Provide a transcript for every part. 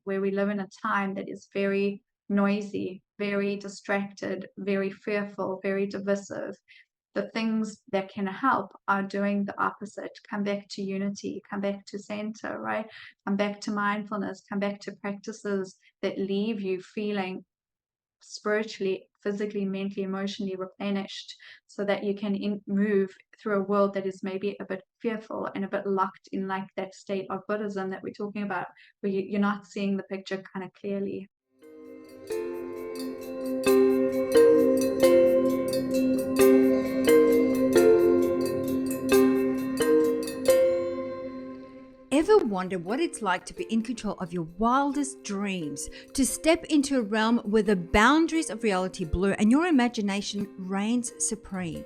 where we live in a time that is very noisy, very distracted, very fearful, very divisive. The things that can help are doing the opposite. Come back to unity, come back to center, right? Come back to mindfulness, come back to practices that leave you feeling spiritually, physically, mentally, emotionally replenished, so that you can move through a world that is maybe a bit fearful and a bit locked in like that state of Buddhism that we're talking about, where you're not seeing the picture kind of clearly. Ever wonder what it's like to be in control of your wildest dreams, to step into a realm where the boundaries of reality blur and your imagination reigns supreme?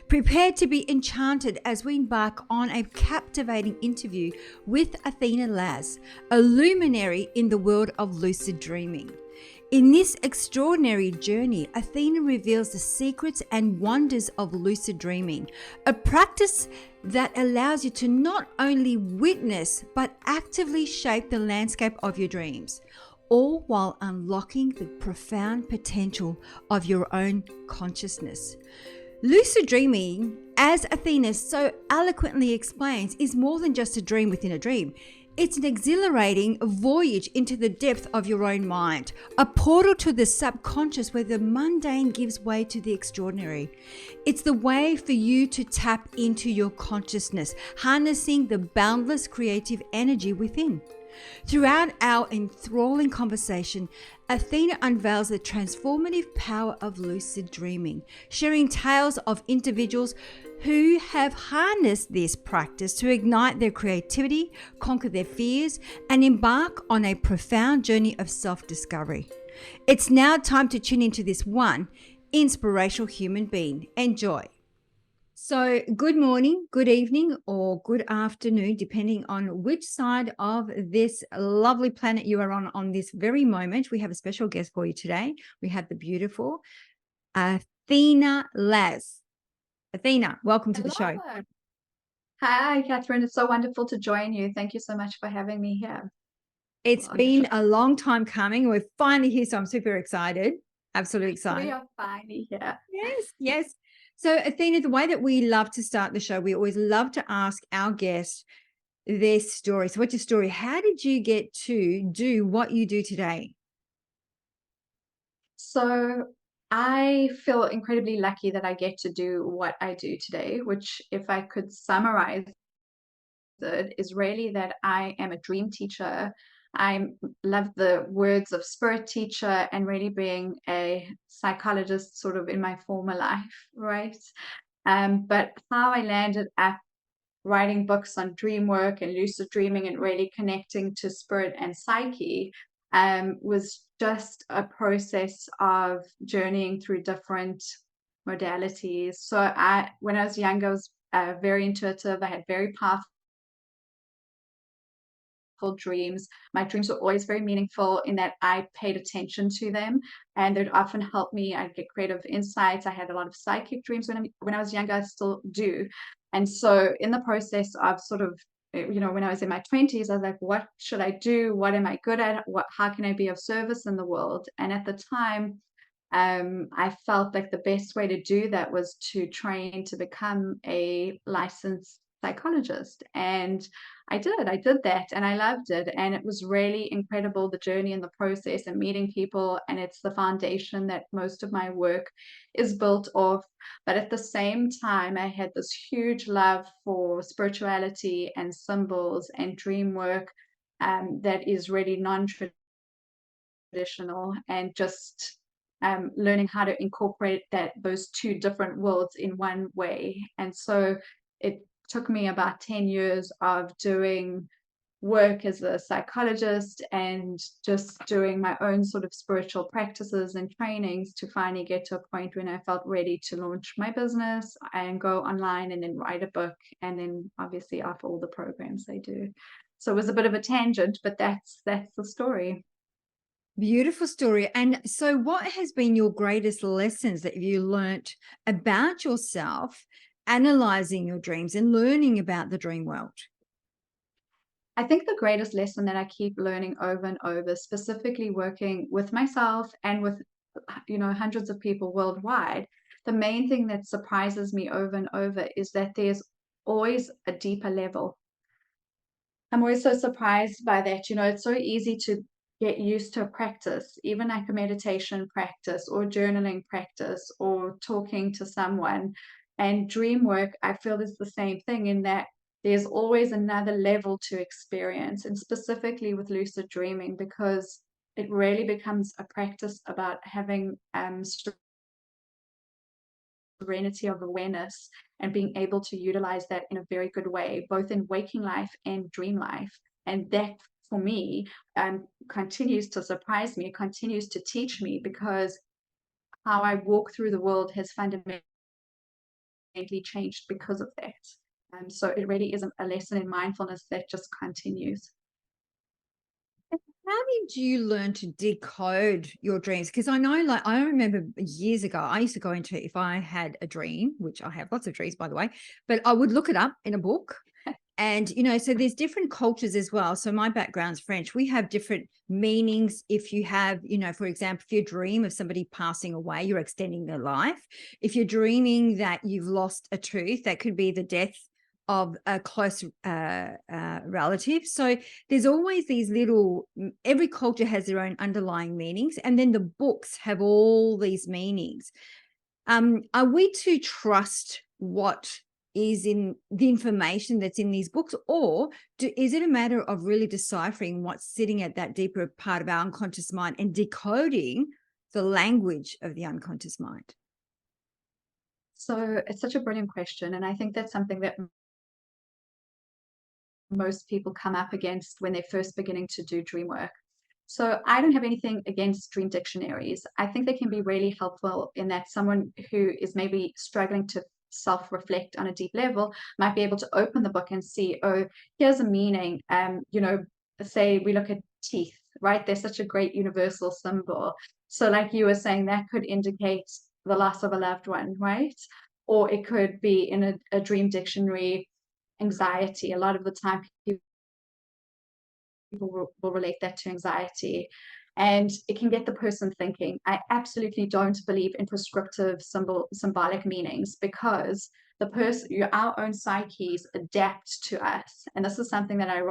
Prepare to be enchanted as we embark on a captivating interview with Athena Laz, a luminary in the world of lucid dreaming. In this extraordinary journey, Athena reveals the secrets and wonders of lucid dreaming, a practice that allows you to not only witness but actively shape the landscape of your dreams, all while unlocking the profound potential of your own consciousness. Lucid dreaming, as Athena so eloquently explains, is more than just a dream within a dream. It's an exhilarating voyage into the depth of your own mind, a portal to the subconscious where the mundane gives way to the extraordinary. It's the way for you to tap into your consciousness, harnessing the boundless creative energy within. Throughout our enthralling conversation, Athena unveils the transformative power of lucid dreaming, sharing tales of individuals who have harnessed this practice to ignite their creativity, conquer their fears, and embark on a profound journey of self-discovery. It's now time to tune into this one inspirational human being. Enjoy. So, good morning, good evening, or good afternoon, depending on which side of this lovely planet you are on this very moment. We have a special guest for you today. We have the beautiful Athena Laz. Athena, welcome to the show. Hi, Catherine. It's so wonderful to join you. Thank you so much for having me here. It's been a long time coming. We're finally here, so I'm super excited. Absolutely excited. We are finally here. Yes. So, Athena, the way that we love to start the show, we always love to ask our guests their story. So, what's your story? How did you get to do what you do today? So I feel incredibly lucky that I get to do what I do today, which, if I could summarize it, is really that I am a dream teacher. I love the words of spirit teacher and really being a psychologist sort of in my former life, right? But how I landed at writing books on dream work and lucid dreaming and really connecting to spirit and psyche was just a process of journeying through different modalities. So when I was younger, I was very intuitive. I had very powerful dreams. My dreams were always very meaningful in that I paid attention to them, and they'd often help me. I'd get creative insights. I had a lot of psychic dreams when I was younger. I still do. And so in the process of sort of, when I was in my 20s, I was like, what should I do? What am I good at? How can I be of service in the world? And at the time, I felt like the best way to do that was to train to become a licensed psychologist. And I did that, and I loved it. And it was really incredible, the journey and the process and meeting people. And it's the foundation that most of my work is built off. But at the same time, I had this huge love for spirituality and symbols and dream work that is really non-traditional, and just learning how to incorporate those two different worlds in one way. And so it took me about 10 years of doing work as a psychologist and just doing my own sort of spiritual practices and trainings to finally get to a point when I felt ready to launch my business and go online and then write a book, and then obviously offer all the programs I do. So it was a bit of a tangent, but that's the story. Beautiful story. And so, what has been your greatest lessons that you learnt about yourself, analyzing your dreams and learning about the dream world? I think the greatest lesson that I keep learning over and over, specifically working with myself and with, hundreds of people worldwide, the main thing that surprises me over and over is that there's always a deeper level. I'm always so surprised by that. It's so easy to get used to a practice, even like a meditation practice or journaling practice or talking to someone. And dream work, I feel, is the same thing in that there's always another level to experience, and specifically with lucid dreaming, because it really becomes a practice about having serenity of awareness and being able to utilize that in a very good way, both in waking life and dream life. And that, for me, continues to surprise me, continues to teach me, because how I walk through the world has fundamentally changed because of that. So it really isn't a lesson in mindfulness that just continues. How did you learn to decode your dreams? Because I know, like, I remember years ago, I used to go into, if I had a dream, which I have lots of dreams, by the way, but I would look it up in a book. And, so there's different cultures as well. So my background's French. We have different meanings. If you have, for example, if you dream of somebody passing away, you're extending their life. If you're dreaming that you've lost a tooth, that could be the death of a close relative. So there's always these little, every culture has their own underlying meanings. And then the books have all these meanings. Are we to trust what is in the information that's in these books, or is it a matter of really deciphering what's sitting at that deeper part of our unconscious mind and decoding the language of the unconscious mind? So it's such a brilliant question. And I think that's something that most people come up against when they're first beginning to do dream work. So I don't have anything against dream dictionaries. I think they can be really helpful in that someone who is maybe struggling to self-reflect on a deep level might be able to open the book and see, oh, here's a meaning. Say we look at teeth, right? They're such a great universal symbol. So like you were saying, that could indicate the loss of a loved one, right? Or it could be in a dream dictionary, anxiety. A lot of the time people will relate that to anxiety, and it can get the person thinking. I absolutely don't believe in prescriptive symbolic meanings, because our own psyches adapt to us, and this is something that I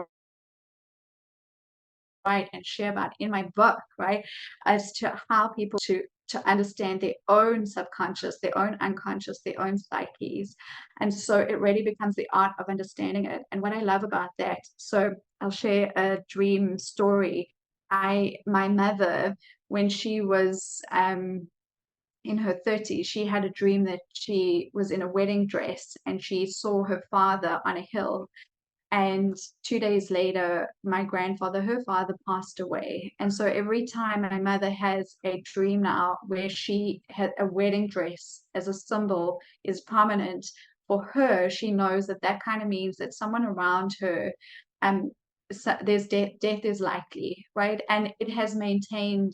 write and share about in my book, right? As to how people to understand their own subconscious, their own unconscious, their own psyches. And so it really becomes the art of understanding it. And what I love about that, so I'll share a dream story. My mother, when she was in her 30s, she had a dream that she was in a wedding dress and she saw her father on a hill. And 2 days later, my grandfather, her father, passed away. And so every time my mother has a dream now where she had a wedding dress as a symbol is prominent, for her, she knows that that kind of means that someone around her, um, there's death is likely, right? And it has maintained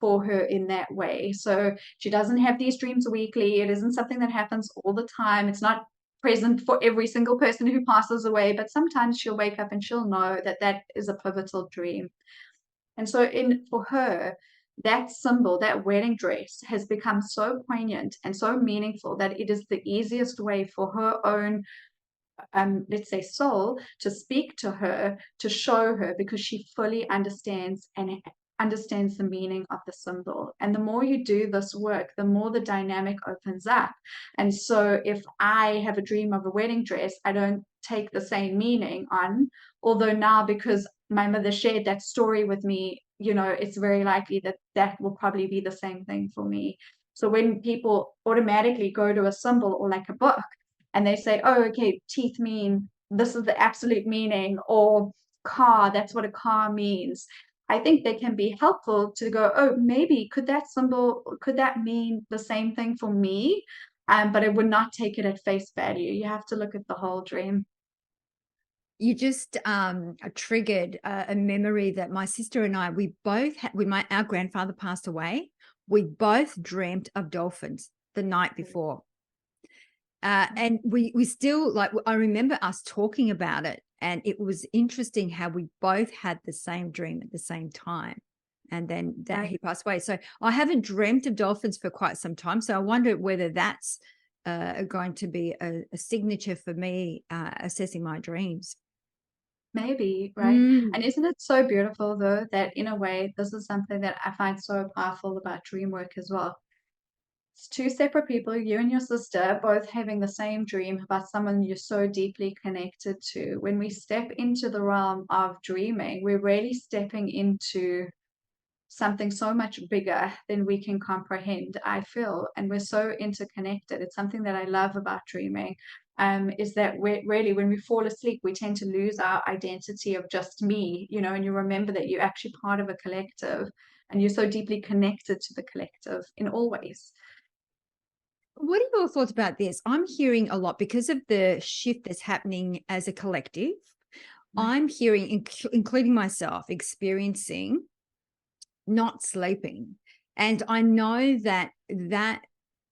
for her in that way. So she doesn't have these dreams weekly. It isn't something that happens all the time. It's not present for every single person who passes away, but sometimes she'll wake up and she'll know that that is a pivotal dream. And so for her, that symbol, that wedding dress, has become so poignant and so meaningful that it is the easiest way for her own, let's say, soul to speak to her, to show her, because she fully understands and understands the meaning of the symbol. And the more you do this work, the more the dynamic opens up. And so if I have a dream of a wedding dress, I don't take the same meaning on, although now, because my mother shared that story with me, it's very likely that that will probably be the same thing for me. So when people automatically go to a symbol or like a book, and they say, oh, okay, teeth mean this is the absolute meaning, or car, that's what a car means. I think they can be helpful to go, oh, maybe could that mean the same thing for me? But I would not take it at face value. You have to look at the whole dream. You just triggered a memory that my sister and I, we both had, when our grandfather passed away, we both dreamt of dolphins the night before. And we still, like, I remember us talking about it And it was interesting how we both had the same dream at the same time. And then that Right. he passed away. So I haven't dreamt of dolphins for quite some time. So I wonder whether that's going to be a signature for me assessing my dreams. Maybe, right? Mm. And isn't it so beautiful though that in a way this is something that I find so powerful about dream work as well. It's two separate people, you and your sister, both having the same dream about someone you're so deeply connected to. When we step into the realm of dreaming, we're really stepping into something so much bigger than we can comprehend, I feel, and we're so interconnected. It's something that I love about dreaming. Is that we're really, when we fall asleep, we tend to lose our identity of just me, and you remember that you're actually part of a collective and you're so deeply connected to the collective in all ways. What are your thoughts about this? I'm hearing a lot because of the shift that's happening as a collective. Right. I'm hearing, including myself, experiencing not sleeping. And I know that that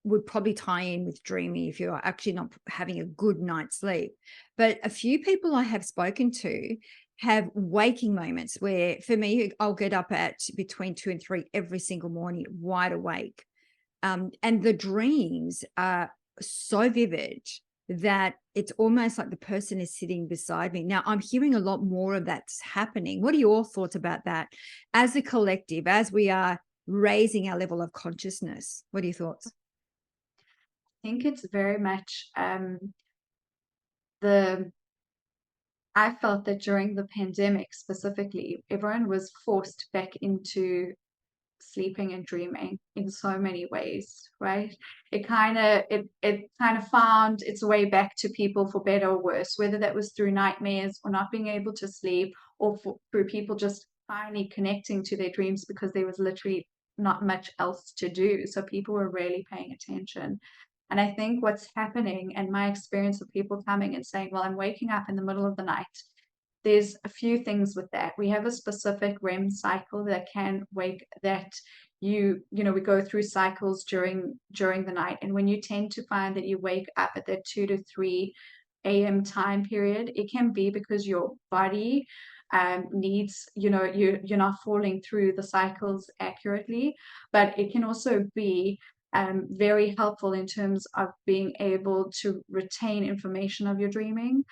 would probably tie in with dreaming if you're actually not having a good night's sleep. But a few people I have spoken to have waking moments where, for me, I'll get up at between 2 and 3 every single morning, wide awake. And the dreams are so vivid that it's almost like the person is sitting beside me. Now, I'm hearing a lot more of that's happening. What are your thoughts about that as a collective, as we are raising our level of consciousness? What are your thoughts? I think it's very much the I felt that during the pandemic specifically, everyone was forced back into sleeping and dreaming in so many ways, right? It kind of found its way back to people for better or worse, whether that was through nightmares or not being able to sleep, or through people just finally connecting to their dreams because there was literally not much else to do. So people were really paying attention. And I think what's happening, and my experience of people coming and saying, well, I'm waking up in the middle of the night, there's a few things with that. We have a specific REM cycle that can wake that we go through cycles during the night. And when you tend to find that you wake up at that 2 to 3 a.m. time period, it can be because your body needs, you're not falling through the cycles accurately, but it can also be very helpful in terms of being able to retain information of your dreaming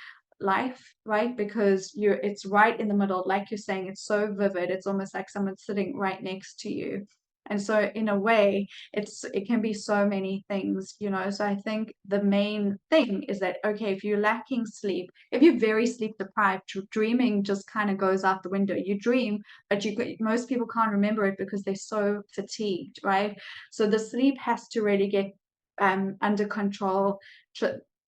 life, right? Because it's right in the middle, like you're saying, it's so vivid, it's almost like someone's sitting right next to you. And so in a way, it can be so many things. So I think the main thing is that, okay, if you're lacking sleep, if you're very sleep deprived, dreaming just kind of goes out the window. You dream, but most people can't remember it because they're so fatigued, right? So the sleep has to really get under control.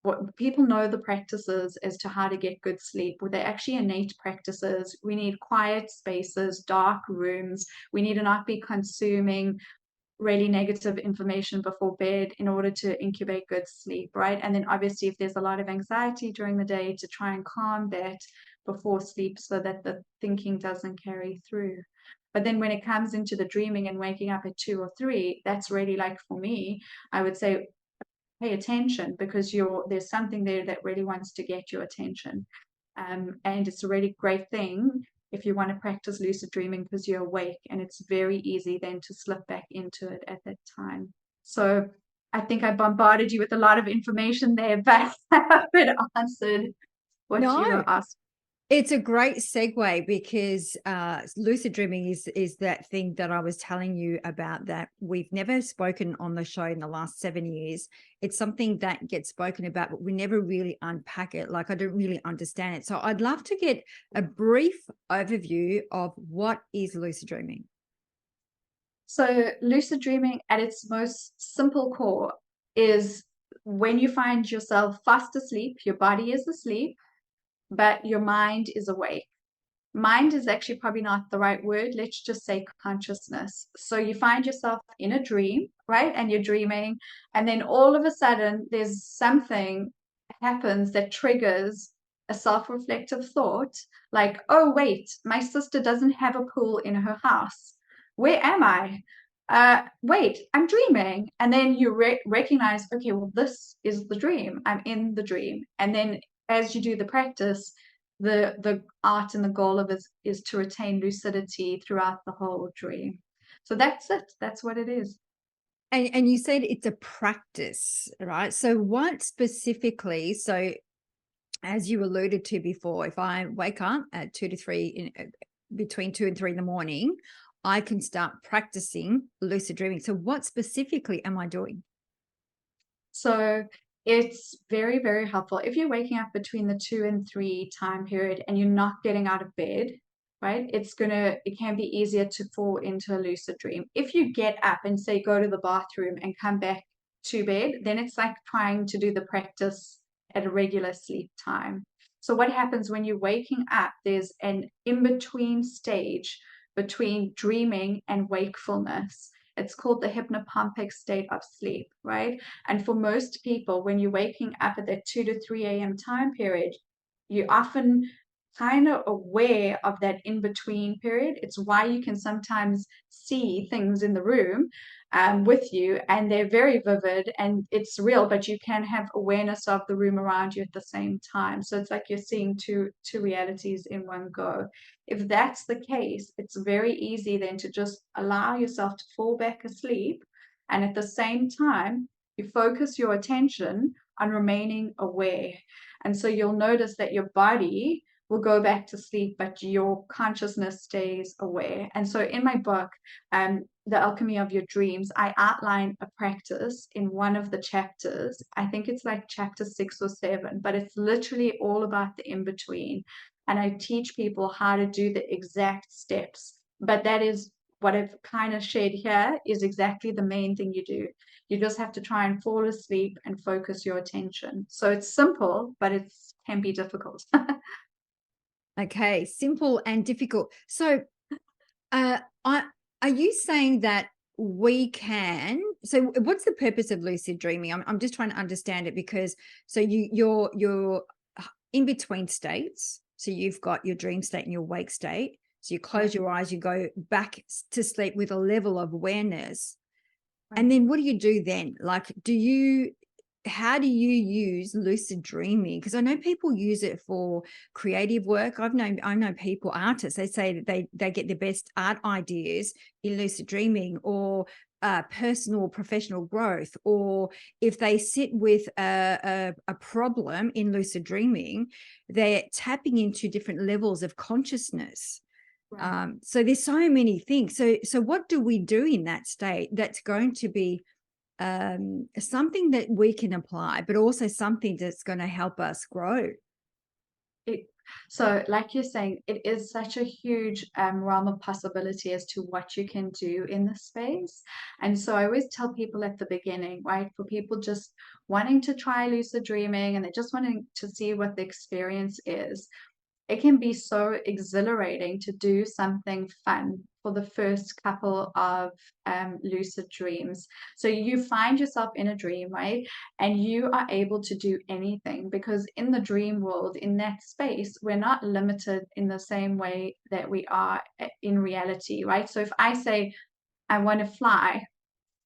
What people know, the practices as to how to get good sleep, well, they're actually innate practices. We need quiet spaces, dark rooms. We need to not be consuming really negative information before bed in order to incubate good sleep, right? And then obviously, if there's a lot of anxiety during the day, to try and calm that before sleep so that the thinking doesn't carry through. But then when it comes into the dreaming and waking up at 2 or 3, that's really, like, for me, I would say pay attention, because there's something there that really wants to get your attention. And it's a really great thing if you want to practice lucid dreaming, because you're awake, and it's very easy then to slip back into it at that time. So I think I bombarded you with a lot of information there, but I haven't answered what you No, were asking. it's a great segue because lucid dreaming is that thing that I was telling you about that we've never spoken on the show in the last 7 years. It's something that gets spoken about, but we never really unpack it. Like, I don't really understand it. So I'd love to get a brief overview of what is lucid dreaming. So lucid dreaming at its most simple core is when you find yourself fast asleep, your body is asleep, but your mind is awake. Mind is actually probably not the right word. Let's just say consciousness. So you find yourself in a dream, right? And you're dreaming. And then all of a sudden, there's something happens that triggers a self reflective thought like, oh, wait, my sister doesn't have a pool in her house. Where am I? Wait, I'm dreaming. And then you recognize, okay, well, this is the dream. I'm in the dream. And then as you do the practice, the art and the goal of it is to retain lucidity throughout the whole dream. So that's it. That's what it is. And you said it's a practice, right? So what specifically, so as you alluded to before, if I wake up at 2 to 3 between 2 and 3 in the morning, I can start practicing lucid dreaming. So what specifically am I doing? So it's very, very helpful. If you're waking up between the 2 and 3 time period and you're not getting out of bed, right? It can be easier to fall into a lucid dream. If you get up and say go to the bathroom and come back to bed, then it's like trying to do the practice at a regular sleep time. So what happens when you're waking up, there's an in-between stage between dreaming and wakefulness. It's called the hypnopompic state of sleep, right? And for most people, when you're waking up at that 2 to 3 a.m. time period, you're often kind of aware of that in between period. It's why you can sometimes see things in the room with you, and they're very vivid and it's real, but you can have awareness of the room around you at the same time. So it's like you're seeing two realities in one go. If that's the case, it's very easy then to just allow yourself to fall back asleep, and at the same time, you focus your attention on remaining aware. And so you'll notice that your body will go back to sleep, but your consciousness stays aware. And so in my book, The Alchemy of Your Dreams, I outline a practice in one of the chapters. I think it's like chapter 6 or 7, but it's literally all about the in between. And I teach people how to do the exact steps. But that is what I've kind of shared here is exactly the main thing you do. You just have to try and fall asleep and focus your attention. So it's simple, but it can be difficult. Okay, simple and difficult. So I are you saying that we can, so what's the purpose of lucid dreaming? I'm just trying to understand it, because so you're in between states. So you've got your dream state and your wake state. So you close your eyes, you go back to sleep with a level of awareness. And then what do you do then? Like, how do you use lucid dreaming? Because I know people use it for creative work. I know people, artists, they say that they get their best art ideas in lucid dreaming, or personal or professional growth, or if they sit with a problem in lucid dreaming, they're tapping into different levels of consciousness. Right. So there's so many things. So what do we do in that state that's going to be something that we can apply, but also something that's going to help us grow? It, so, like you're saying, it is such a huge realm of possibility as to what you can do in the space. And so I always tell people at the beginning, right, for people just wanting to try lucid dreaming and they're just wanting to see what the experience is, it can be so exhilarating to do something fun for the first couple of lucid dreams. So you find yourself in a dream, right? And you are able to do anything, because in the dream world, in that space, we're not limited in the same way that we are in reality, right? So if I say, I want to fly,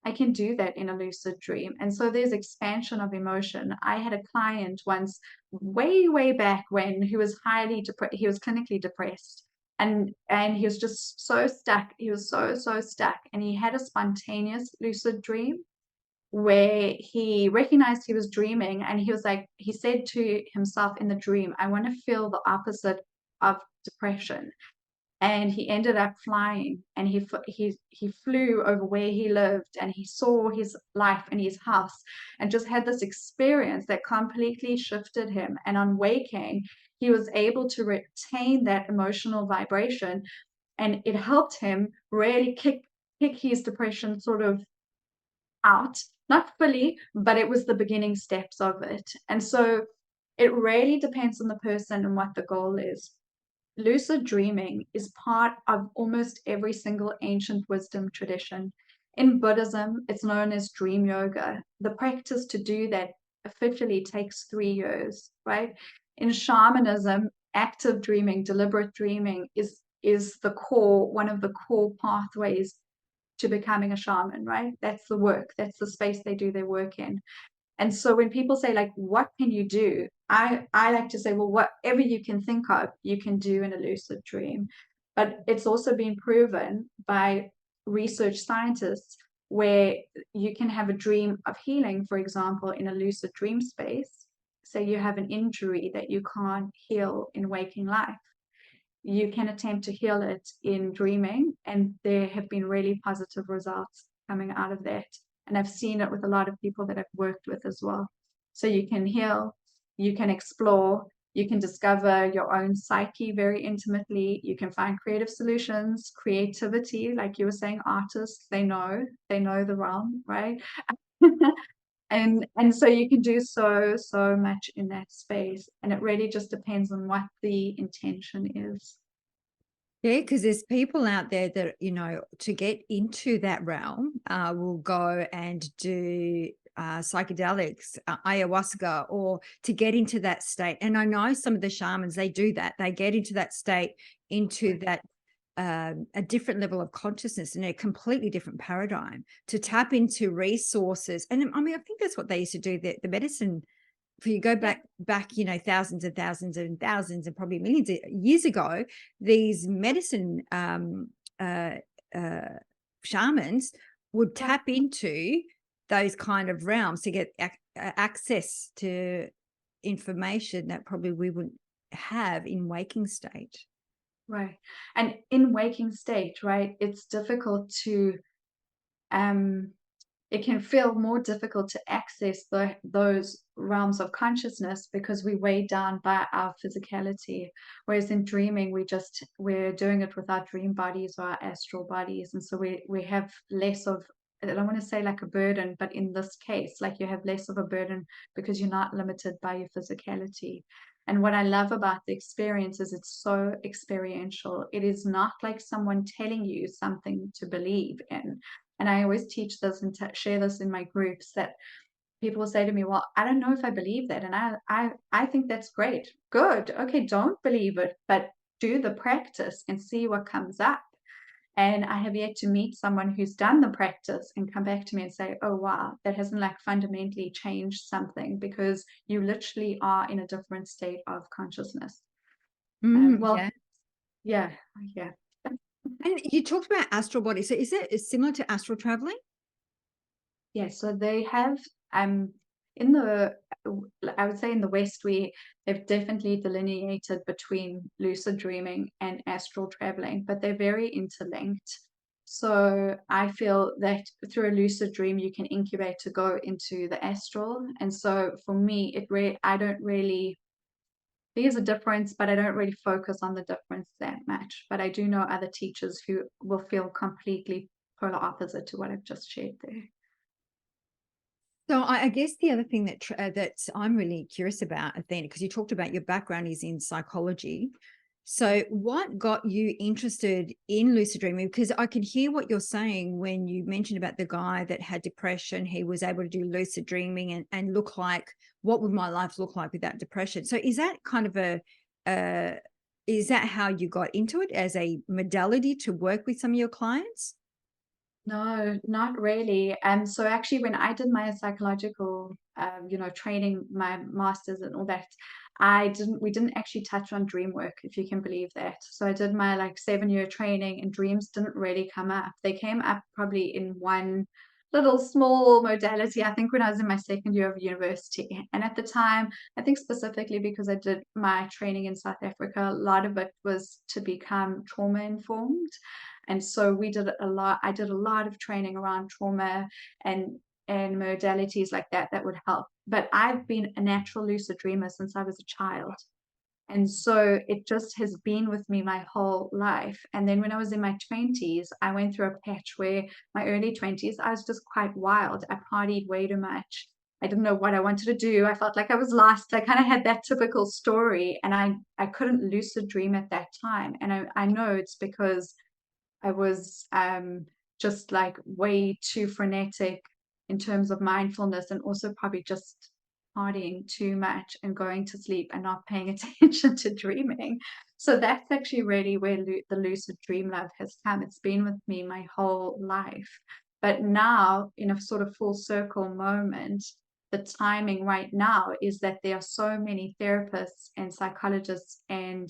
I can do that in a lucid dream. And so there's expansion of emotion. I had a client once, way, way back when, who was highly depressed. He was clinically depressed. And he was just so stuck. He was so stuck. And he had a spontaneous lucid dream where he recognized he was dreaming. And he was like, he said to himself in the dream, I want to feel the opposite of depression. And he ended up flying, and he flew over where he lived, and he saw his life and his house, and just had this experience that completely shifted him. And on waking, he was able to retain that emotional vibration, and it helped him really kick his depression sort of out, not fully, but it was the beginning steps of it. And so it really depends on the person and what the goal is. Lucid dreaming is part of almost every single ancient wisdom tradition. In Buddhism, it's known as dream yoga. The practice to do that officially takes 3 years, right? In shamanism, active dreaming, deliberate dreaming is the core, one of the core pathways to becoming a shaman, right? That's the work, that's the space they do their work in. And so when people say, like, what can you do? I like to say, well, whatever you can think of, you can do in a lucid dream. But it's also been proven by research scientists where you can have a dream of healing, for example, in a lucid dream space. Say you have an injury that you can't heal in waking life, you can attempt to heal it in dreaming, and there have been really positive results coming out of that. And I've seen it with a lot of people that I've worked with as well. So you can heal, you can explore, you can discover your own psyche very intimately, you can find creative solutions, creativity, like you were saying, artists, they know the realm, right? And so you can do so much in that space, and it really just depends on what the intention is. Yeah, because there's people out there that, to get into that realm, will go and do psychedelics, ayahuasca, or to get into that state. And I know some of the shamans, they do that. They get into that state, into that a different level of consciousness and a completely different paradigm to tap into resources. And I mean, I think that's what they used to do. The medicine, if you go Yeah, back, thousands and thousands and thousands and probably millions of years ago, these medicine uh, uh, shamans would yeah. tap into those kind of realms to get access to information that probably we wouldn't have in waking state. Right. And in waking state, right, it's difficult to um it can feel more difficult to access those realms of consciousness because we weighed down by our physicality. Whereas in dreaming, we're doing it with our dream bodies or our astral bodies. And so we have less of, I don't want to say like a burden, but in this case, like you have less of a burden because you're not limited by your physicality. And what I love about the experience is it's so experiential. It is not like someone telling you something to believe in. And I always teach this and share this in my groups, that people will say to me, well, I don't know if I believe that. And I think that's great. Good. Okay, don't believe it, but do the practice and see what comes up. And I have yet to meet someone who's done the practice and come back to me and say, oh, wow, that hasn't like fundamentally changed something, because you literally are in a different state of consciousness. Well, Yeah. yeah, yeah. And you talked about astral body. So is it similar to astral traveling? Yeah, so they have in the I would say in the West they've definitely delineated between lucid dreaming and astral traveling, but they're very interlinked. So I feel that through a lucid dream you can incubate to go into the astral, and so for me I don't really, there's a difference, but I don't really focus on the difference that much. But I do know other teachers who will feel completely polar opposite to what I've just shared there. So I guess the other thing that I'm really curious about, Athena, because you talked about your background is in psychology. So what got you interested in lucid dreaming? Because I can hear what you're saying when you mentioned about the guy that had depression. He was able to do lucid dreaming and look like, what would my life look like without depression? So is that kind of uh, is that how you got into it, as a modality to work with some of your clients? No, not really. So actually, when I did my psychological, training, my master's and all that, we didn't actually touch on dream work, if you can believe that. So I did my like 7 year training, and dreams didn't really come up. They came up probably in one little small modality, I think when I was in my second year of university. And at the time, I think specifically because I did my training in South Africa, a lot of it was to become trauma informed. And so we did a lot, I did a lot of training around trauma and and modalities like that that would help. But I've been a natural lucid dreamer since I was a child. And so it just has been with me my whole life. And then when I was in my 20s, I went through a patch where my early 20s, I was just quite wild. I partied way too much. I didn't know what I wanted to do. I felt like I was lost. I kind of had that typical story. And I couldn't lucid dream at that time. And I know it's because I was just like way too frenetic in terms of mindfulness, and also probably just partying too much and going to sleep and not paying attention to dreaming. So that's actually really where the lucid dream love has come. It's been with me my whole life. But now, in a sort of full circle moment, the timing right now is that there are so many therapists and psychologists and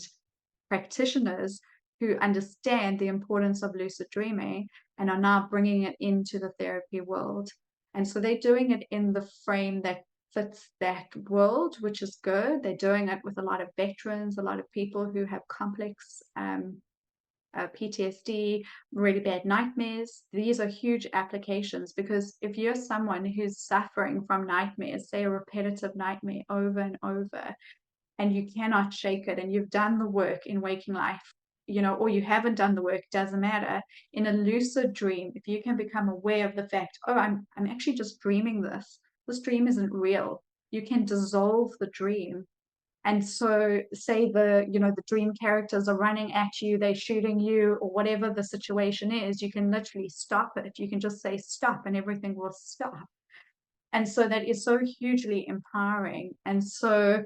practitioners who understand the importance of lucid dreaming and are now bringing it into the therapy world. And so they're doing it in the frame that fits that world, which is good. They're doing it with a lot of veterans, a lot of people who have complex PTSD, really bad nightmares. These are huge applications because if you're someone who's suffering from nightmares, say a repetitive nightmare over and over, and you cannot shake it, and you've done the work in waking life, or you haven't done the work, doesn't matter. In a lucid dream, if you can become aware of the fact, oh, I'm actually just dreaming this. This dream isn't real. You can dissolve the dream. And so say the dream characters are running at you, they're shooting you, or whatever the situation is, you can literally stop it. You can just say stop and everything will stop. And so that is so hugely empowering. And so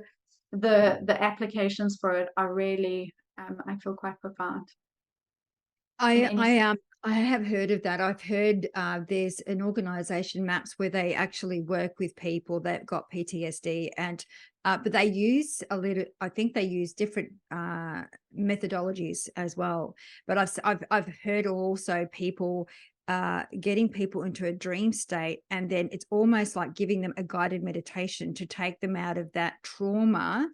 the applications for it are really, I feel, quite profound in I any I setting. um I have heard of that. I've heard there's an organization, MAPS, where they actually work with people that got PTSD, and but they use a little. I think they use different methodologies as well. But I've heard also people getting people into a dream state, and then it's almost like giving them a guided meditation to take them out of that trauma,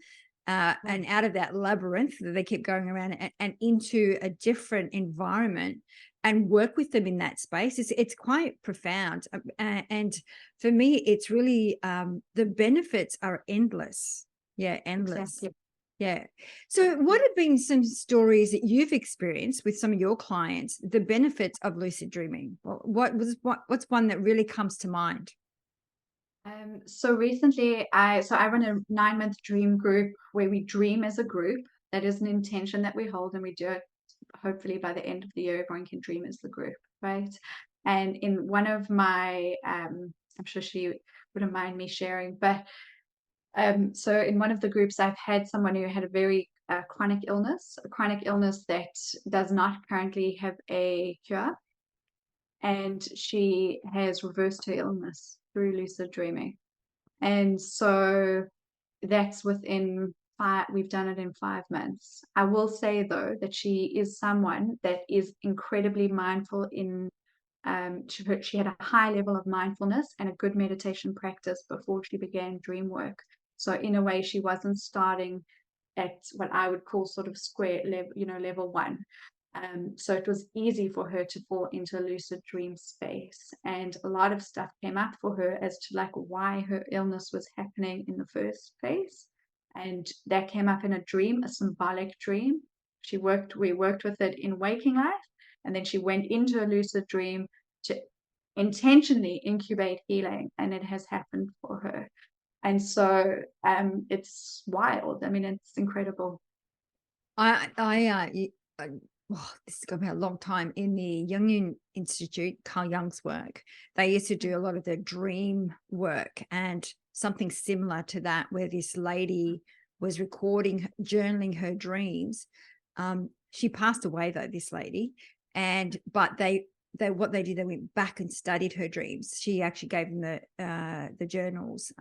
and out of that labyrinth that they keep going around, and into a different environment, and work with them in that space. It's quite profound. And for me, it's really, the benefits are endless. Yeah, endless. Exactly. Yeah. So what have been some stories that you've experienced with some of your clients, the benefits of lucid dreaming? What's one that really comes to mind? So recently, I run a 9-month dream group where we dream as a group. That is an intention that we hold, and we do it. Hopefully, by the end of the year, everyone can dream as the group, right? And in one of my, I'm sure she wouldn't mind me sharing, but so in one of the groups, I've had someone who had a very chronic illness that does not currently have a cure, and she has reversed her illness through lucid dreaming. And so that's within we've done it in 5 months. I will say though that she is someone that is incredibly mindful in she had a high level of mindfulness and a good meditation practice before she began dream work. So in a way, she wasn't starting at what I would call sort of square level, level one. So it was easy for her to fall into a lucid dream space. And a lot of stuff came up for her as to like why her illness was happening in the first place. And that came up in a dream, a symbolic dream. We worked with it in waking life. And then she went into a lucid dream to intentionally incubate healing. And it has happened for her. And so it's wild. I mean, it's incredible. This is going to be a long time in the Jungian Institute, Carl Jung's work. They used to do a lot of the dream work, and something similar to that, where this lady was recording, journaling her dreams. She passed away though, this lady, but they what they did, they went back and studied her dreams. She actually gave them the journals.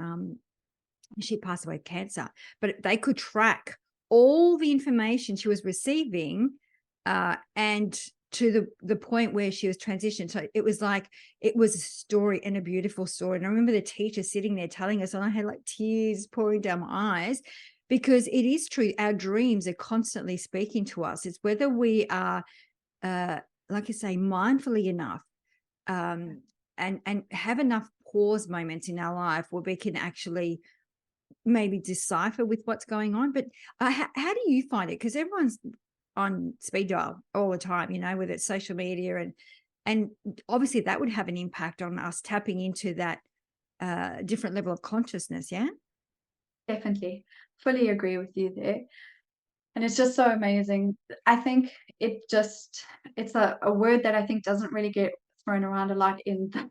She passed away of cancer, but they could track all the information she was receiving, and to the point where she was transitioned. So it was like, it was a story, and a beautiful story. And I remember the teacher sitting there telling us, and I had like tears pouring down my eyes, because it is true. Our dreams are constantly speaking to us. It's whether we are, like I say, mindfully enough, and have enough pause moments in our life where we can actually maybe decipher with what's going on. But how do you find it? Because everyone's on speed dial all the time, whether it's social media, and obviously that would have an impact on us tapping into that different level of consciousness. Yeah. Definitely. Fully agree with you there. And it's just so amazing. I think it's a word that I think doesn't really get thrown around a lot in the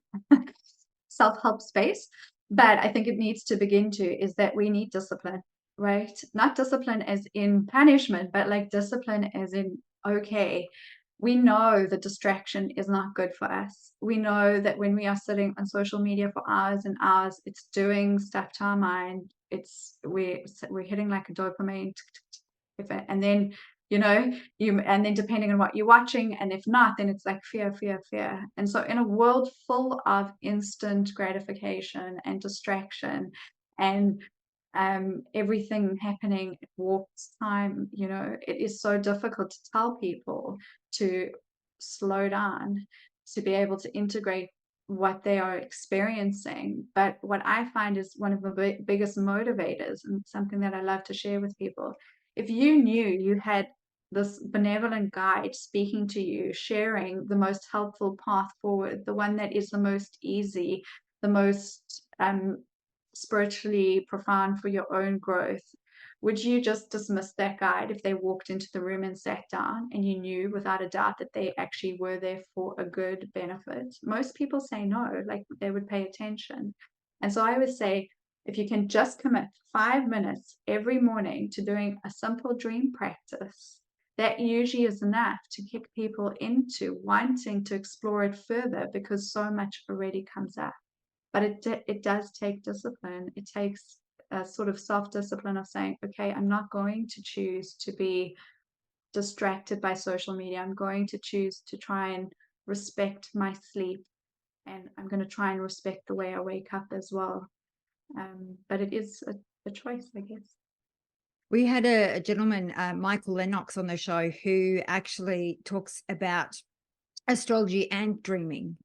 self-help space, but I think it needs to begin to is that we need discipline, right? Not discipline as in punishment, but like discipline as in, okay, we know that distraction is not good for us. We know that when we are sitting on social media for hours and hours, it's doing stuff to our mind. We're hitting like a dopamine, and then and then depending on what you're watching, and if not, then it's like fear, fear, fear. And so, in a world full of instant gratification and distraction, and everything happening at warp time, it is so difficult to tell people to slow down, to be able to integrate what they are experiencing. But what I find is one of the biggest motivators, and something that I love to share with people, if you knew you had this benevolent guide speaking to you, sharing the most helpful path forward, the one that is the most easy, the most spiritually profound for your own growth, would you just dismiss that guide if they walked into the room and sat down and you knew without a doubt that they actually were there for a good benefit? Most people say no, like they would pay attention. And so I would say, if you can just commit 5 minutes every morning to doing a simple dream practice, that usually is enough to kick people into wanting to explore it further, because so much already comes up. But it does take discipline. It takes a sort of self-discipline of saying, okay, I'm not going to choose to be distracted by social media. I'm going to choose to try and respect my sleep, and I'm going to try and respect the way I wake up as well. But it is a choice, I guess. We had a gentleman, Michael Lennox, on the show who actually talks about astrology and dreaming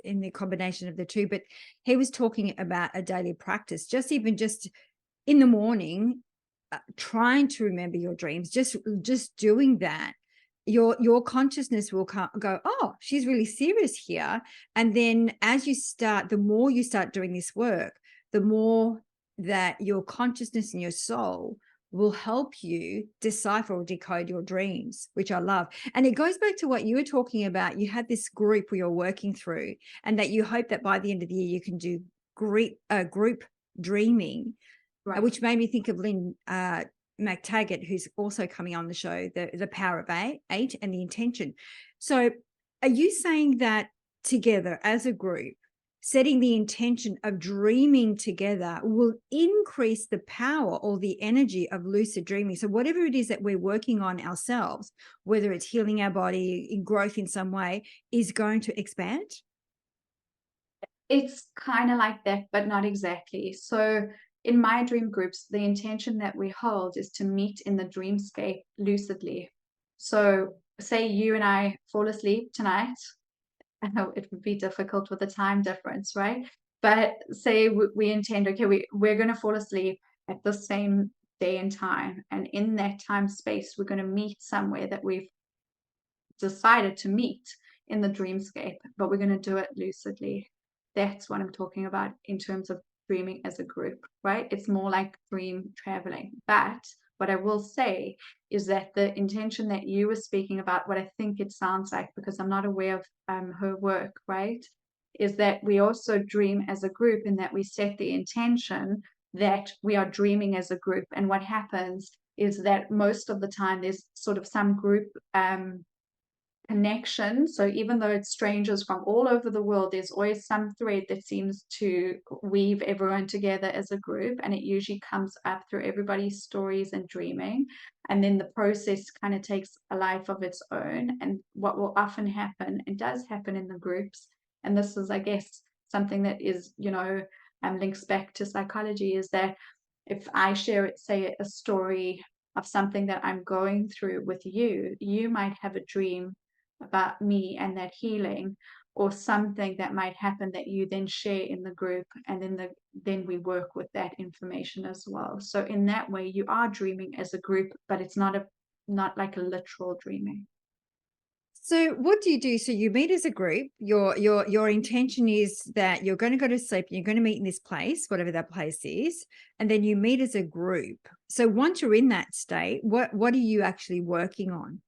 in the combination of the two. But he was talking about a daily practice, just in the morning, trying to remember your dreams, just doing that. Your consciousness will go, oh, she's really serious here. And then the more you start doing this work, the more that your consciousness and your soul will help you decipher or decode your dreams, which I love. And it goes back to what you were talking about. You had this group where you're working through, and that you hope that by the end of the year you can do group dreaming, Right. which made me think of Lynn McTaggart, who's also coming on the show, the power of eight and the intention. So are you saying that together as a group, setting the intention of dreaming together will increase the power or the energy of lucid dreaming? So whatever it is that we're working on ourselves, whether it's healing our body, in growth in some way, is going to expand? It's kind of like that, but not exactly. So in my dream groups, the intention that we hold is to meet in the dreamscape lucidly. So say you and I fall asleep tonight. I know it would be difficult with the time difference, right? But say we intend, okay, we're going to fall asleep at the same day and time. And in that time space, we're going to meet somewhere that we've decided to meet in the dreamscape, but we're going to do it lucidly. That's what I'm talking about in terms of dreaming as a group, right? It's more like dream traveling. But what I will say is that the intention that you were speaking about, what I think it sounds like, because I'm not aware of her work, right, is that we also dream as a group, in that we set the intention that we are dreaming as a group. And what happens is that most of the time there's sort of some group connection. So even though it's strangers from all over the world, there's always some thread that seems to weave everyone together as a group. And it usually comes up through everybody's stories and dreaming. And then the process kind of takes a life of its own. And what will often happen, and does happen in the groups, and this is, I guess, something that is, links back to psychology, is that if I share it, say a story of something that I'm going through with you, you might have a dream about me and that healing, or something that might happen that you then share in the group, and then we work with that information as well. So in that way, you are dreaming as a group, but it's not like a literal dreaming. So what do you do? So you meet as a group. Your intention is that you're going to go to sleep. You're going to meet in this place, whatever that place is, and then you meet as a group. So once you're in that state, what are you actually working on?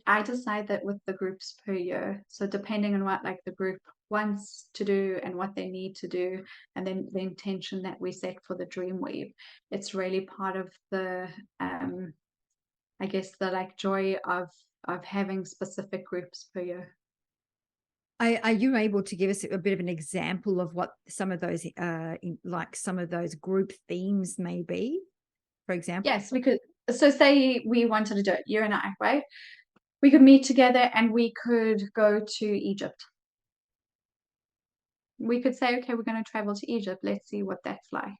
I decide that with the groups per year. So depending on what like the group wants to do and what they need to do, and then the intention that we set for the dream weave, it's really part of the I guess the like joy of of having specific groups per year. Are you able to give us a bit of an example of what some of those, like some of those group themes may be, for example? Yes, we could. So say we wanted to do it, you and I, right? We could meet together and we could go to Egypt. We could say, okay, we're going to travel to Egypt. Let's see what that's like.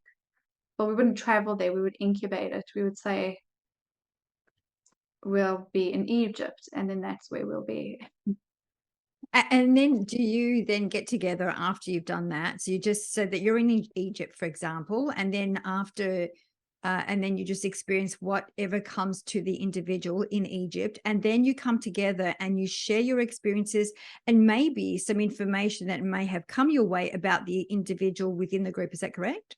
But we wouldn't travel there. We would incubate it. We would say, we'll be in Egypt, and then that's where we'll be. And then do you then get together after you've done that? So you just said that you're in Egypt, for example, and then after, and then you just experience whatever comes to the individual in Egypt. And then you come together and you share your experiences and maybe some information that may have come your way about the individual within the group. Is that correct?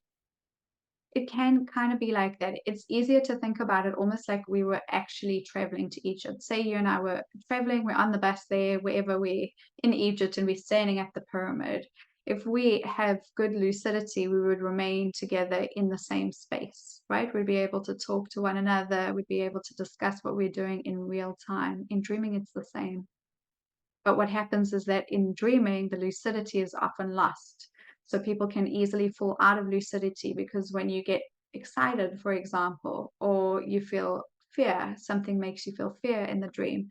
It can kind of be like that. It's easier to think about it almost like we were actually traveling to Egypt. Say you and I were traveling, we're on the bus there, wherever we're in Egypt, and we're standing at the pyramid. If we have good lucidity, we would remain together in the same space, right? We'd be able to talk to one another, we'd be able to discuss what we're doing in real time. In dreaming, it's the same. But what happens is that in dreaming, the lucidity is often lost. So people can easily fall out of lucidity because when you get excited, for example, or you feel fear, something makes you feel fear in the dream,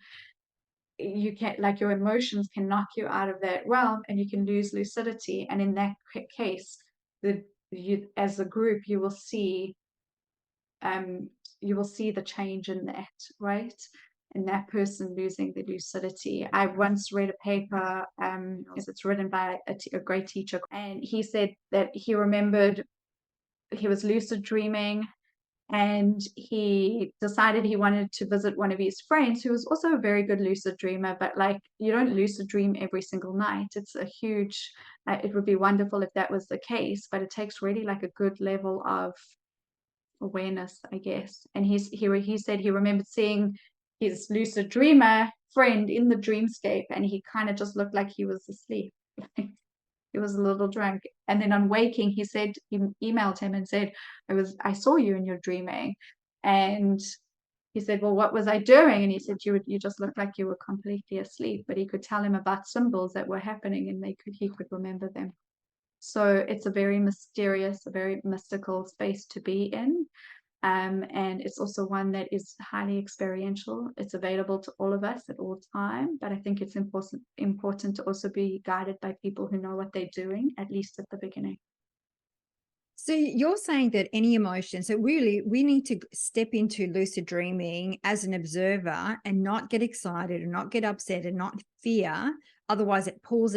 you can, like, your emotions can knock you out of that realm and you can lose lucidity. And in that case, as a group, um, you will see the change in that, right? And that person losing the lucidity. I once read a paper, it's written by a great teacher, and he said that he remembered he was lucid dreaming and he decided he wanted to visit one of his friends who was also a very good lucid dreamer, but like you don't lucid dream every single night. It's a huge, it would be wonderful if that was the case, but it takes really like a good level of awareness, I guess. And he said he remembered seeing his lucid dreamer friend in the dreamscape, and he kind of just looked like he was asleep. He was a little drunk. And then on waking, he said he emailed him and said, I saw you in your dreaming. And he said, well, what was I doing? And he said, you just looked like you were completely asleep. But he could tell him about symbols that were happening, and he could remember them. So it's a very mysterious, a very mystical space to be in. And it's also one that is highly experiential. It's available to all of us at all time, but I think it's important to also be guided by people who know what they're doing, at least at the beginning. So you're saying that any emotion, so really we need to step into lucid dreaming as an observer and not get excited and not get upset and not fear. Otherwise it pulls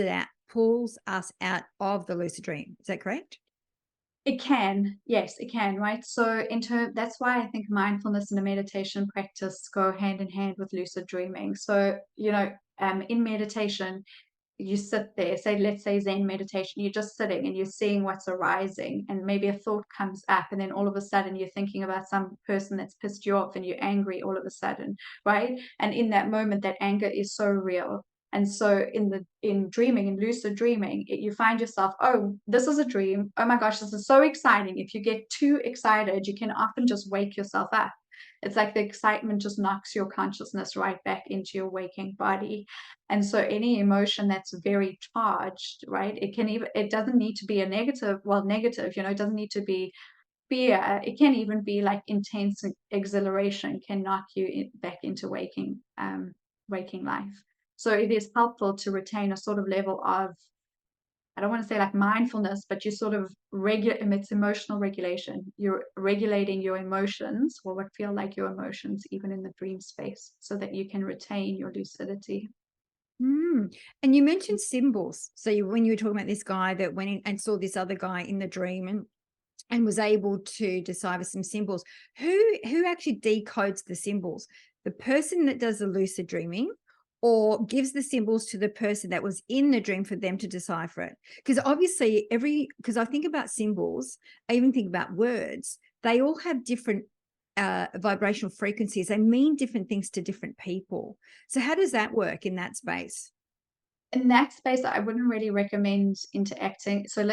us out of the lucid dream. Is that correct? It can, yes, it can, right? So that's why I think mindfulness and a meditation practice go hand in hand with lucid dreaming. So, in meditation, you sit there, say, let's say Zen meditation, you're just sitting and you're seeing what's arising, and maybe a thought comes up, and then all of a sudden you're thinking about some person that's pissed you off and you're angry all of a sudden, right? And in that moment, that anger is so real. And so in dreaming, in lucid dreaming, you find yourself, oh, this is a dream. Oh my gosh, this is so exciting. If you get too excited, you can often just wake yourself up. It's like the excitement just knocks your consciousness right back into your waking body. And so any emotion that's very charged, right? It doesn't need to be a negative, well, negative, it doesn't need to be fear. It can even be like intense exhilaration can knock you back into waking life. So it is helpful to retain a sort of level of, I don't want to say like mindfulness, but you sort of it's emotional regulation. You're regulating your emotions, or what feel like your emotions, even in the dream space, so that you can retain your lucidity. Mm. And you mentioned symbols. So when you were talking about this guy that went in and saw this other guy in the dream and was able to decipher some symbols, who actually decodes the symbols? The person that does the lucid dreaming, or gives the symbols to the person that was in the dream for them to decipher it? Because obviously because I think about symbols, I even think about words, they all have different vibrational frequencies. They mean different things to different people. So how does that work in that space? In that space, I wouldn't really recommend interacting. So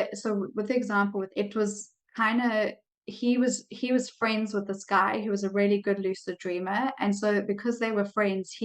with the example, it was kind of, he was friends with this guy who was a really good lucid dreamer, and so because they were friends,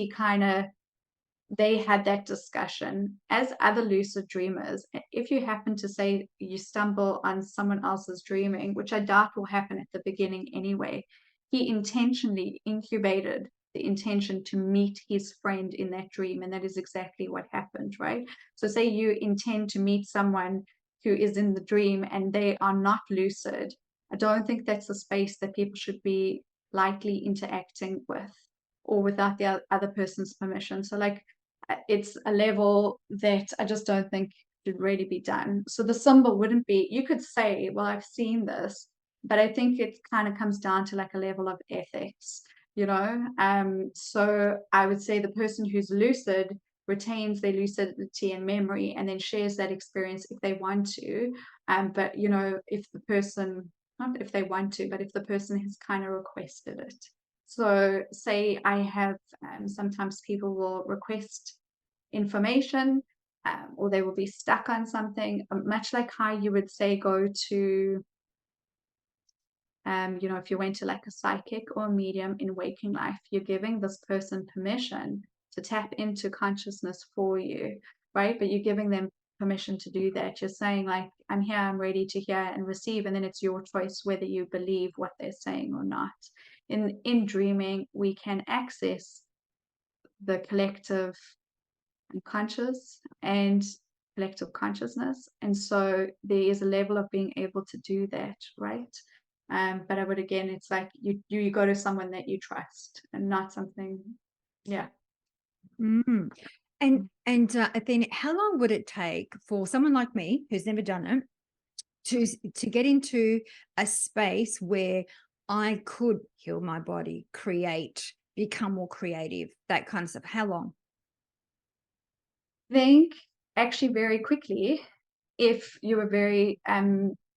they had that discussion. As other lucid dreamers, if you happen to say you stumble on someone else's dreaming, which I doubt will happen at the beginning anyway, he intentionally incubated the intention to meet his friend in that dream, and that is exactly what happened, right? So say you intend to meet someone who is in the dream and they are not lucid. I don't think that's a space that people should be lightly interacting with or without the other person's permission. So like it's a level that I just don't think should really be done. So the symbol wouldn't be, you could say, well, I've seen this, but I think it kind of comes down to like a level of ethics, you know? So I would say the person who's lucid retains their lucidity and memory and then shares that experience if they want to. But, you know, if the person, not if they want to, but if the person has kind of requested it. So say I have, sometimes people will request information, or they will be stuck on something, much like how you would say go to, you know, if you went to like a psychic or a medium in waking life, you're giving this person permission to tap into consciousness for you, right? But you're giving them permission to do that. You're saying like, I'm here, I'm ready to hear and receive, and then it's your choice whether you believe what they're saying or not. In dreaming, we can access the collective unconscious and collective consciousness. And so there is a level of being able to do that, right? But I would again, it's like you go to someone that you trust and not something, yeah. Mm. Athena, how long would it take for someone like me who's never done it to get into a space where I could heal my body, create, become more creative, that kind of stuff? How long? Think actually very quickly if you were very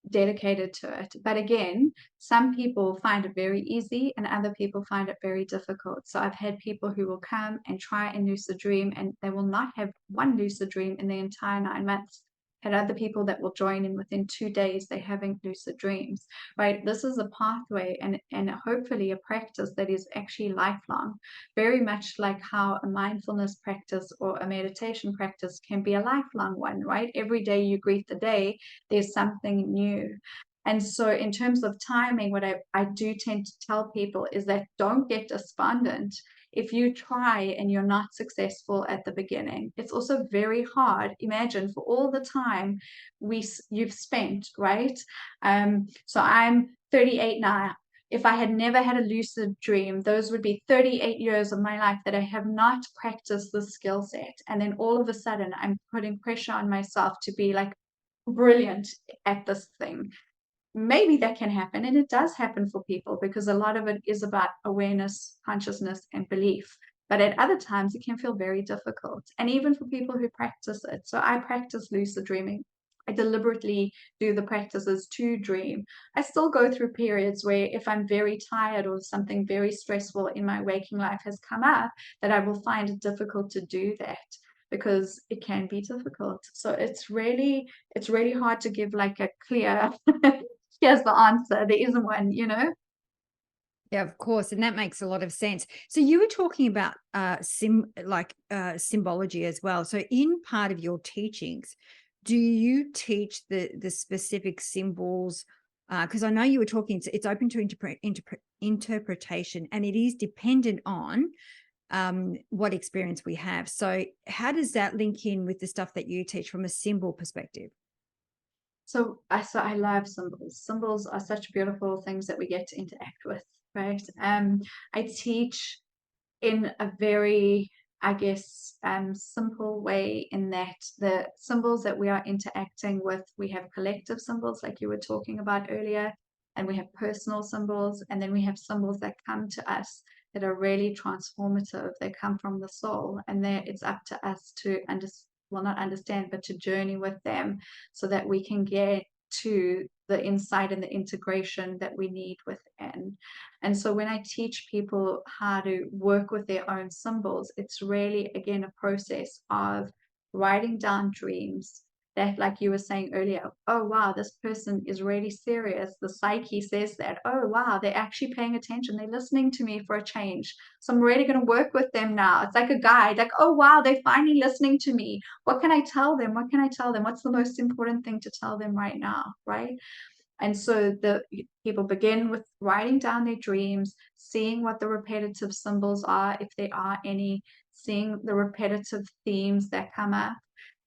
dedicated to it. But again, some people find it very easy and other people find it very difficult. So I've had people who will come and try and lucid dream and they will not have one lucid dream in the entire 9 months. Had other people that will join in within 2 days, they're having lucid dreams, right? This is a pathway and hopefully a practice that is actually lifelong, very much like how a mindfulness practice or a meditation practice can be a lifelong one, right? Every day you greet the day, there's something new. And so, in terms of timing, what I do tend to tell people is that don't get despondent if you try and you're not successful at the beginning. It's also very hard. Imagine for all the time you've spent, right? So I'm 38 now. If I had never had a lucid dream, those would be 38 years of my life that I have not practiced the skill set. And then all of a sudden, I'm putting pressure on myself to be like brilliant at this thing. Maybe that can happen, and it does happen for people because a lot of it is about awareness, consciousness, and belief. But at other times, it can feel very difficult, and even for people who practice it. So I practice lucid dreaming. I deliberately do the practices to dream. I still go through periods where if I'm very tired or something very stressful in my waking life has come up, that I will find it difficult to do that because it can be difficult. So it's really hard to give like a clear here's the answer. There isn't one, you know? Yeah, of course, and that makes a lot of sense. So you were talking about symbology as well. So in part of your teachings, do you teach the specific symbols? Because I know you were talking, it's open to interpretation, and it is dependent on what experience we have. So how does that link in with the stuff that you teach from a symbol perspective? So I love symbols. Symbols are such beautiful things that we get to interact with, right? I teach in a very, I guess, simple way in that the symbols that we are interacting with, we have collective symbols like you were talking about earlier, and we have personal symbols, and then we have symbols that come to us that are really transformative. They come from the soul, and there it's up to us to understand, well, not understand, but to journey with them so that we can get to the insight and the integration that we need within. And so when I teach people how to work with their own symbols, it's really, again, a process of writing down dreams that, like you were saying earlier, oh wow, this person is really serious. The psyche says that, oh wow, they're actually paying attention. They're listening to me for a change. So I'm really going to work with them now. It's like a guide, like, oh wow, they're finally listening to me. What can I tell them? What can I tell them? What's the most important thing to tell them right now? Right. And so the people begin with writing down their dreams, seeing what the repetitive symbols are, if there are any, seeing the repetitive themes that come up,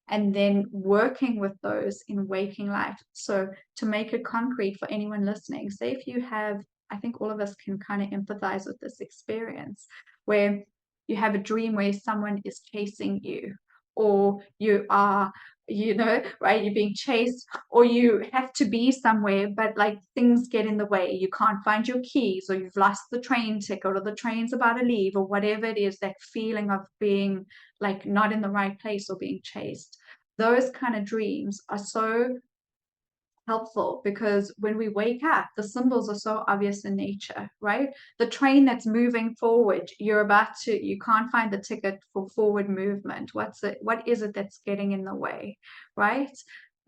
and then working with those in waking life. So to make it concrete for anyone listening, say if you have, I think all of us can kind of empathize with this experience where you have a dream where someone is chasing you, or you are, right, you're being chased, or you have to be somewhere, but like things get in the way. You can't find your keys, or you've lost the train ticket, or the train's about to leave, or whatever it is, that feeling of being like not in the right place or being chased. Those kind of dreams are so helpful because when we wake up, the symbols are so obvious in nature, right? The train that's moving forward, you can't find the ticket for forward movement. What is it that's getting in the way, right?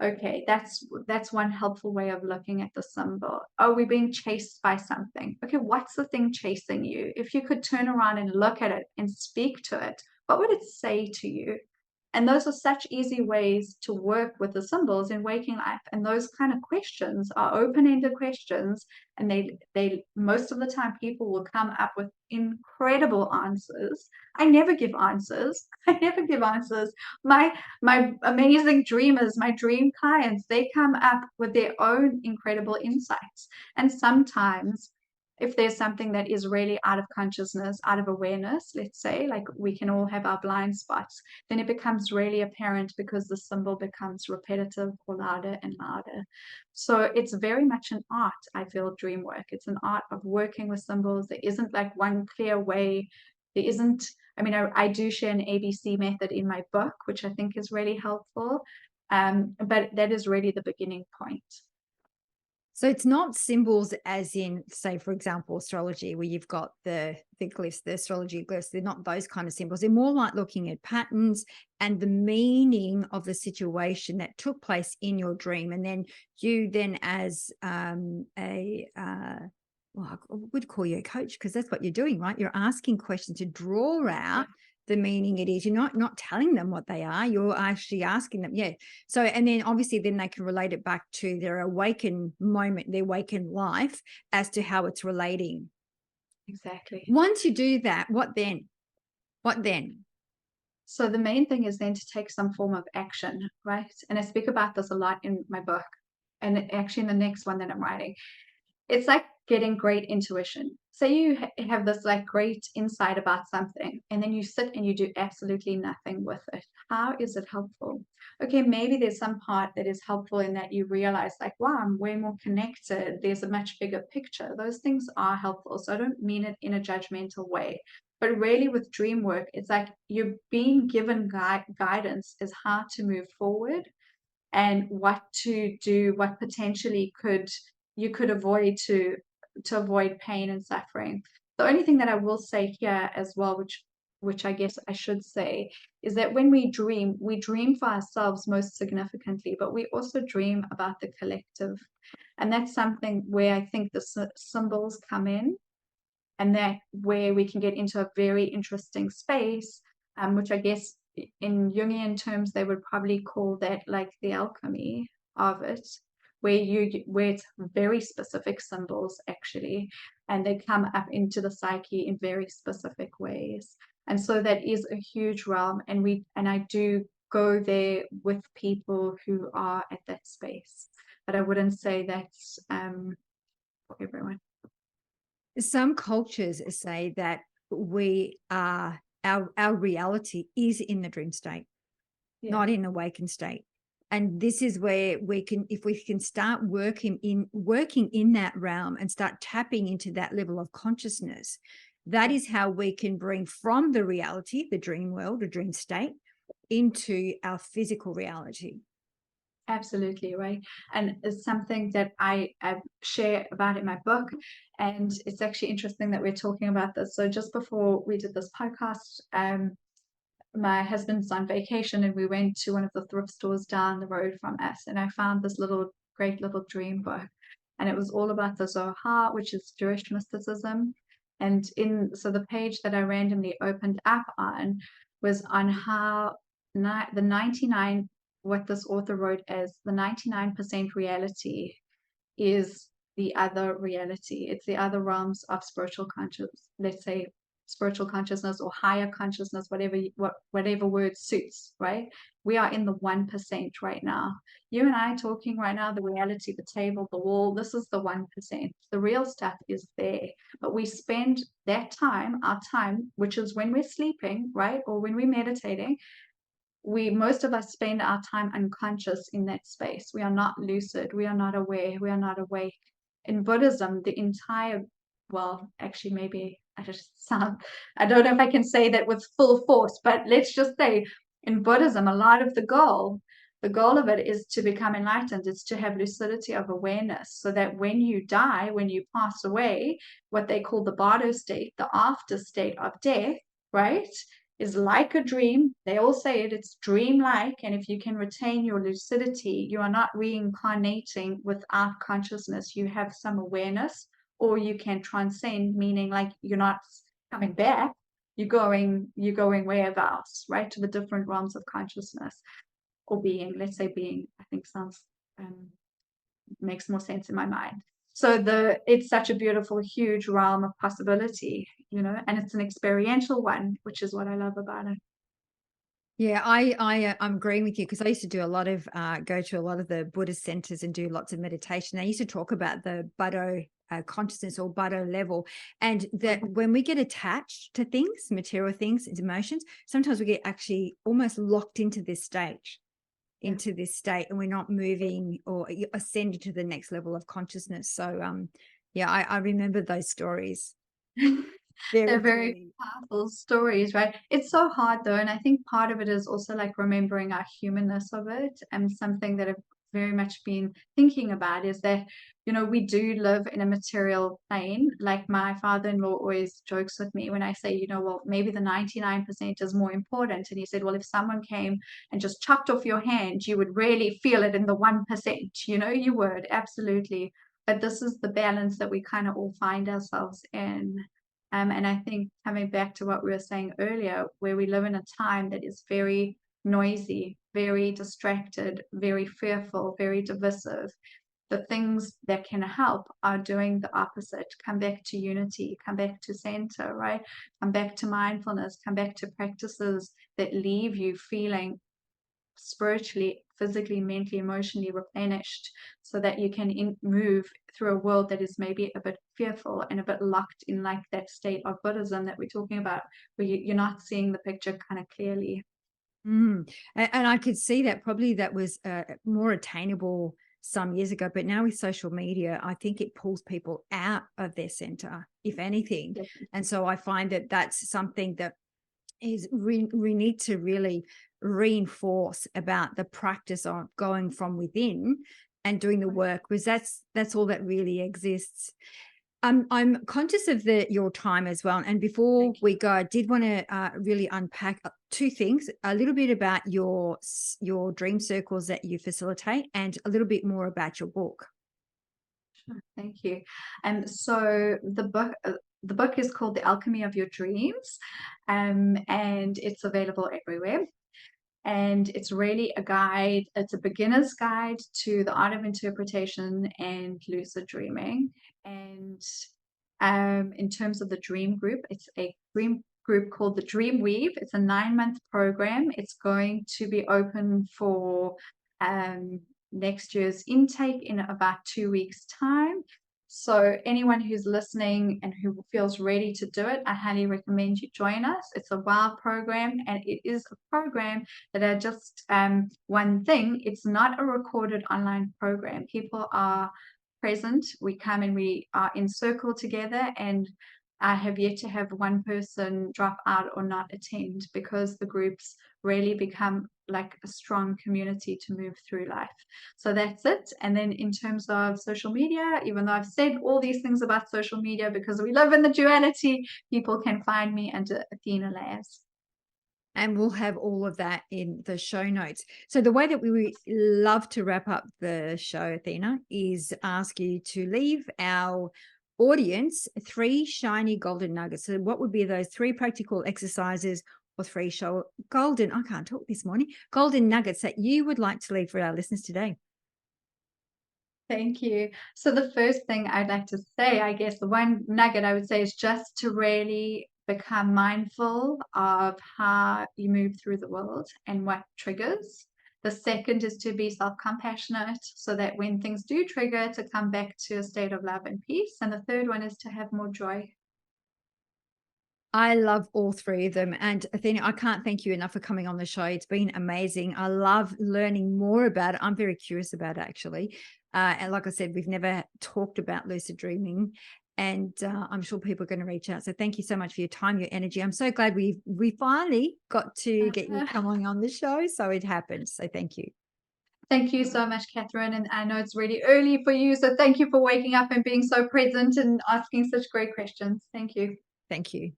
Okay, that's one helpful way of looking at the symbol. Oh, we're being chased by something. Okay, what's the thing chasing you? If you could turn around and look at it and speak to it, what would it say to you? And those are such easy ways to work with the symbols in waking life. And those kind of questions are open-ended questions. And they most of the time people will come up with incredible answers. I never give answers. I never give answers. My amazing dreamers, my dream clients, they come up with their own incredible insights. And sometimes if there's something that is really out of consciousness, out of awareness, let's say, like we can all have our blind spots, then it becomes really apparent because the symbol becomes repetitive or louder and louder. So it's very much an art, I feel, dream work. It's an art of working with symbols. There isn't like one clear way. There isn't, I mean, I do share an ABC method in my book, which I think is really helpful. But that is really the beginning point. So it's not symbols as in, say, for example, astrology, where you've got the glyphs, the astrology glyphs. They're not those kind of symbols. They're more like looking at patterns and the meaning of the situation that took place in your dream. And then you then as well, I would call you a coach because that's what you're doing, right? You're asking questions to draw out the meaning it is. You're not telling them what they are. You're actually asking them. Yeah. So, and then obviously then they can relate it back to their awakened moment, their awakened life as to how it's relating. Exactly. Once you do that, what then? What then? So the main thing is then to take some form of action, right? And I speak about this a lot in my book and actually in the next one that I'm writing. It's like getting great intuition. Say you have this like great insight about something, and then you sit and you do absolutely nothing with it. How is it helpful? Okay, maybe there's some part that is helpful in that you realize, like, wow, I'm way more connected. There's a much bigger picture. Those things are helpful. So I don't mean it in a judgmental way. But really, with dream work, it's like you're being given guidance as how to move forward and what to do, what potentially you could avoid to avoid pain and suffering. The only thing that I will say here as well, which I guess I should say, is that when we dream for ourselves most significantly, but we also dream about the collective. And that's something where I think the symbols come in, and that where we can get into a very interesting space, which I guess in Jungian terms they would probably call that like the alchemy of it, where it's very specific symbols actually, and they come up into the psyche in very specific ways. And so that is a huge realm, and I do go there with people who are at that space, but I wouldn't say that's for everyone. Some cultures say that we are our reality is in the dream state, not in awakened state. And this is where we can, if we can start working in that realm and start tapping into that level of consciousness, that is how we can bring from the reality, the dream world, the dream state, into our physical reality. Absolutely, right. And it's something that I share about in my book. And it's actually interesting that we're talking about this. So just before we did this podcast, my husband's on vacation and we went to one of the thrift stores down the road from us, and I found this great little dream book, and it was all about the Zohar, which is Jewish mysticism. And so the page that I randomly opened up on was on how the 99, what this author wrote as the 99% reality is the other reality. It's the other realms of spiritual consciousness, let's say spiritual consciousness or higher consciousness, whatever word suits, right? We are in the 1% right now. You and I talking right now, the reality, the table, the wall, this is the 1%. The real stuff is there. But we spend that time, our time, which is when we're sleeping, right? Or when we're meditating, most of us spend our time unconscious in that space. We are not lucid, we are not aware, we are not awake. In Buddhism, the entire, well, actually, maybe I don't know if I can say that with full force, but let's just say in Buddhism, a lot of the goal of it is to become enlightened. It's to have lucidity of awareness so that when you die, when you pass away, what they call the bardo state, the after state of death, right, is like a dream. They all say it, it's dreamlike. And if you can retain your lucidity, you are not reincarnating without consciousness. You have some awareness, or you can transcend, meaning like you're not coming back. You're going wherever else, right? To the different realms of consciousness or being, let's say being, I think sounds um, makes more sense in my mind. So it's such a beautiful, huge realm of possibility, and it's an experiential one, which is what I love about it. Yeah, I'm agreeing with you because I used to do a lot of go to a lot of the Buddhist centers and do lots of meditation. They used to talk about the Buddha consciousness or Buddha level, and that Mhm. when we get attached to things, material things, emotions, sometimes we get actually almost locked Yeah. into this state, and we're not moving or ascending to the next level of consciousness. So, yeah, I remember those stories They're very very clearly. powerful stories, right? It's so hard though, and I think part of it is also like remembering our humanness of it. And something that I've very much been thinking about is that, we do live in a material plane. Like my father-in-law always jokes with me when I say, well, maybe the 99% is more important. And he said, well, if someone came and just chopped off your hand, you would really feel it in the 1%, you would, absolutely. But this is the balance that we kind of all find ourselves in. And I think coming back to what we were saying earlier, where we live in a time that is very noisy, very distracted, very fearful, very divisive, the things that can help are doing the opposite. Come back to unity, come back to center, right? Come back to mindfulness, come back to practices that leave you feeling spiritually, physically, mentally, emotionally replenished so that you can move through a world that is maybe a bit fearful and a bit locked in like that state of Buddhism that we're talking about, where you're not seeing the picture kind of clearly. And I could see that probably that was more attainable some years ago, but now with social media, I think it pulls people out of their center, if anything. And so I find that that's something that is we need to really reinforce about the practice of going from within and doing the work, because that's all that really exists. I'm conscious of your time as well. And before Thank you. we go, I did want to really unpack two things: a little bit about your dream circles that you facilitate, and a little bit more about your book. Sure. Thank you. And so the book is called The Alchemy of Your Dreams, and it's available everywhere. And it's really a guide, it's a beginner's guide to the art of interpretation and lucid dreaming. And in terms of the dream group, it's a dream group called the Dream Weave. It's a 9-month program. It's going to be open for um, next year's intake in about 2 weeks' time. So anyone who's listening and who feels ready to do it, I highly recommend you join us. It's a WOW program, and it is a program that are just one thing. It's not a recorded online program. People are present. We come and we are in circle together, and I have yet to have one person drop out or not attend, because the groups really become like a strong community to move through life. So that's it. And then in terms of social media, even though I've said all these things about social media, because we live in the duality, people can find me under Athena Laz. And we'll have all of that in the show notes. So, the way that we love to wrap up the show, Athena, is ask you to leave our audience 3 shiny golden nuggets. So, what would be those 3 practical exercises or 3 I can't talk this morning, golden nuggets that you would like to leave for our listeners today? Thank you. So the first thing I'd like to say, I guess the one nugget I would say is just to really become mindful of how you move through the world and what triggers. The second is to be self-compassionate so that when things do trigger, to come back to a state of love and peace. And the third one is to have more joy. I love all 3 of them. And Athena, I can't thank you enough for coming on the show. It's been amazing. I love learning more about it. I'm very curious about it, actually. And like I said, we've never talked about lucid dreaming, and I'm sure people are going to reach out. So thank you so much for your time, your energy. I'm so glad we finally got to get you coming on the show. So it happened. So thank you. Thank you so much, Catherine. And I know it's really early for you. So thank you for waking up and being so present and asking such great questions. Thank you. Thank you.